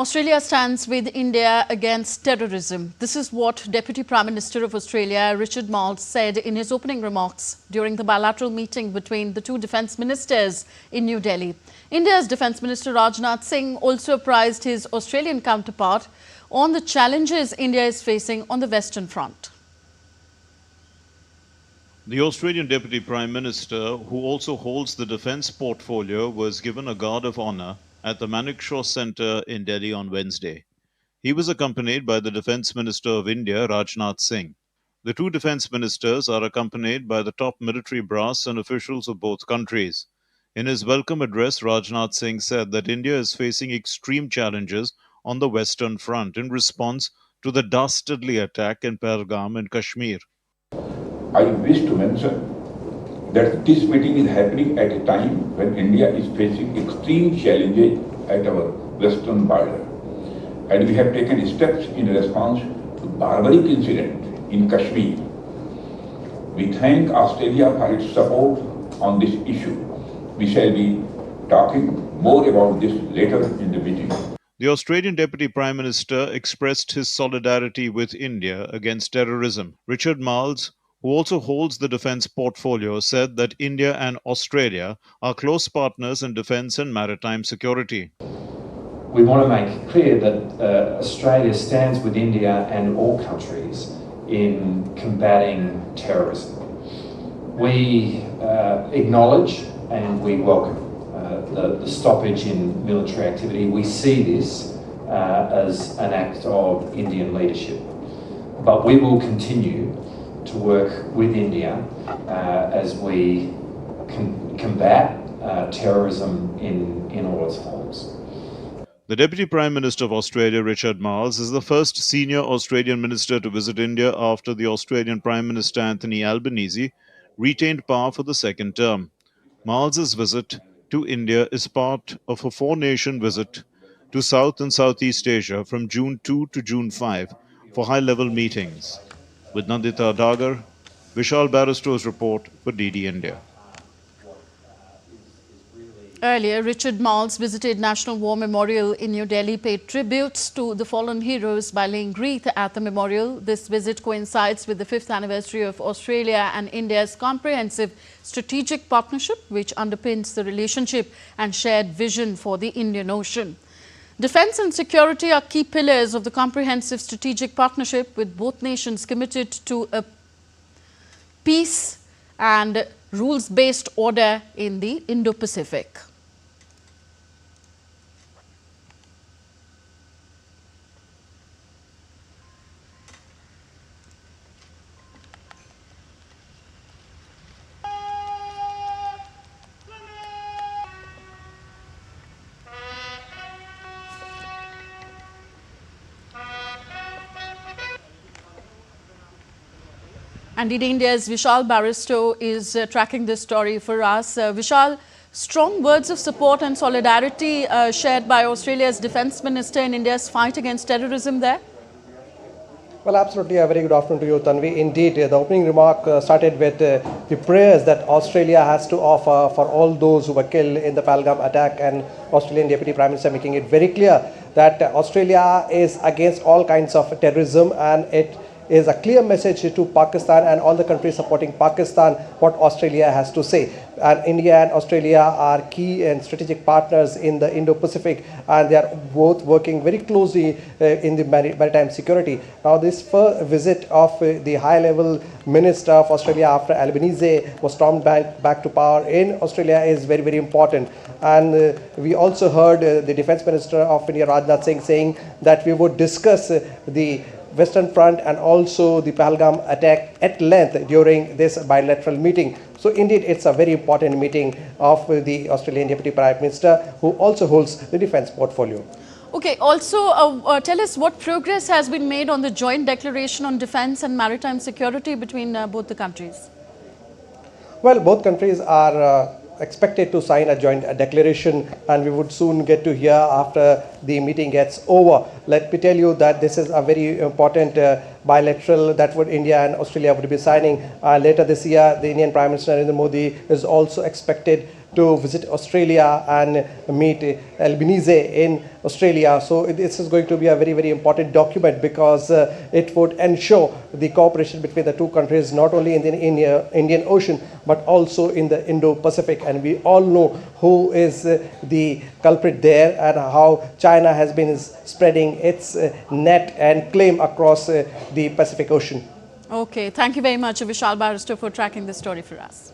Australia stands with India against terrorism. This is what Deputy Prime Minister of Australia Richard Marles said in his opening remarks during the bilateral meeting between the two defence ministers in New Delhi. India's Defence Minister Rajnath Singh also apprised his Australian counterpart on the challenges India is facing on the Western Front. The Australian Deputy Prime Minister, who also holds the defence portfolio, was given a guard of honour at the Manekshaw Centre in Delhi on Wednesday. He was accompanied by the Defence Minister of India, Rajnath Singh. The two defence ministers are accompanied by the top military brass and officials of both countries. In his welcome address, Rajnath Singh said that India is facing extreme challenges on the Western Front in response to the dastardly attack in Pahalgam in Kashmir. I wish to mention that this meeting is happening at a time when India is facing extreme challenges at our western border. And we have taken steps in response to barbaric incident in Kashmir. We thank Australia for its support on this issue. We shall be talking more about this later in the meeting. The Australian Deputy Prime Minister expressed his solidarity with India against terrorism. Richard Marles, who also holds the defence portfolio, said that India and Australia are close partners in defence and maritime security. We want to make clear that Australia stands with India and all countries in combating terrorism. We acknowledge and we welcome the stoppage in military activity. We see this as an act of Indian leadership. But we will continue to work with India as we combat terrorism in all its forms. The Deputy Prime Minister of Australia, Richard Marles, is the first senior Australian minister to visit India after the Australian Prime Minister Anthony Albanese retained power for the second term. Marles's visit to India is part of a four-nation visit to South and Southeast Asia from June 2 to June 5 for high-level meetings. With Nandita Dagar, Vishal Barristow's report for DD India. Earlier, Richard Marles visited National War Memorial in New Delhi, paid tributes to the fallen heroes by laying wreath at the memorial. This visit coincides with the 5th anniversary of Australia and India's comprehensive strategic partnership, which underpins the relationship and shared vision for the Indian Ocean. Defence and security are key pillars of the comprehensive strategic partnership, with both nations committed to a peace and rules-based order in the Indo-Pacific. Indeed, India's Vishal Barristow is tracking this story for us. Vishal, strong words of support and solidarity shared by Australia's Defence Minister in India's fight against terrorism there? Well, absolutely. A very good afternoon to you, Tanvi. Indeed, the opening remark started with the prayers that Australia has to offer for all those who were killed in the Pahalgam attack, and Australian Deputy Prime Minister making it very clear that Australia is against all kinds of terrorism, and it is a clear message to Pakistan and all the countries supporting Pakistan what Australia has to say. And India and Australia are key and strategic partners in the Indo-Pacific, and they are both working very closely in the maritime security. Now, this first visit of the high-level minister of Australia after Albanese was stormed back to power in Australia is very, very important. And we also heard the Defence Minister of India, Rajnath Singh, saying that we would discuss the Western Front and also the Pahalgam attack at length during this bilateral meeting. So indeed, it's a very important meeting of the Australian Deputy Prime Minister, who also holds the defence portfolio. Okay, also tell us what progress has been made on the joint declaration on defence and maritime security between both the countries. Well, both countries are expected to sign a joint declaration, and we would soon get to hear after the meeting gets over. Let me tell you that this is a very important bilateral that would India and Australia would be signing later this year. The Indian Prime Minister Narendra Modi is also expected to visit Australia and meet Albanese in Australia. So this is going to be a very, very important document because it would ensure the cooperation between the two countries, not only in the Indian Ocean, but also in the Indo-Pacific. And we all know who is the culprit there and how China has been spreading its net and claim across the Pacific Ocean. Okay, thank you very much, Vishal Barrister, for tracking this story for us.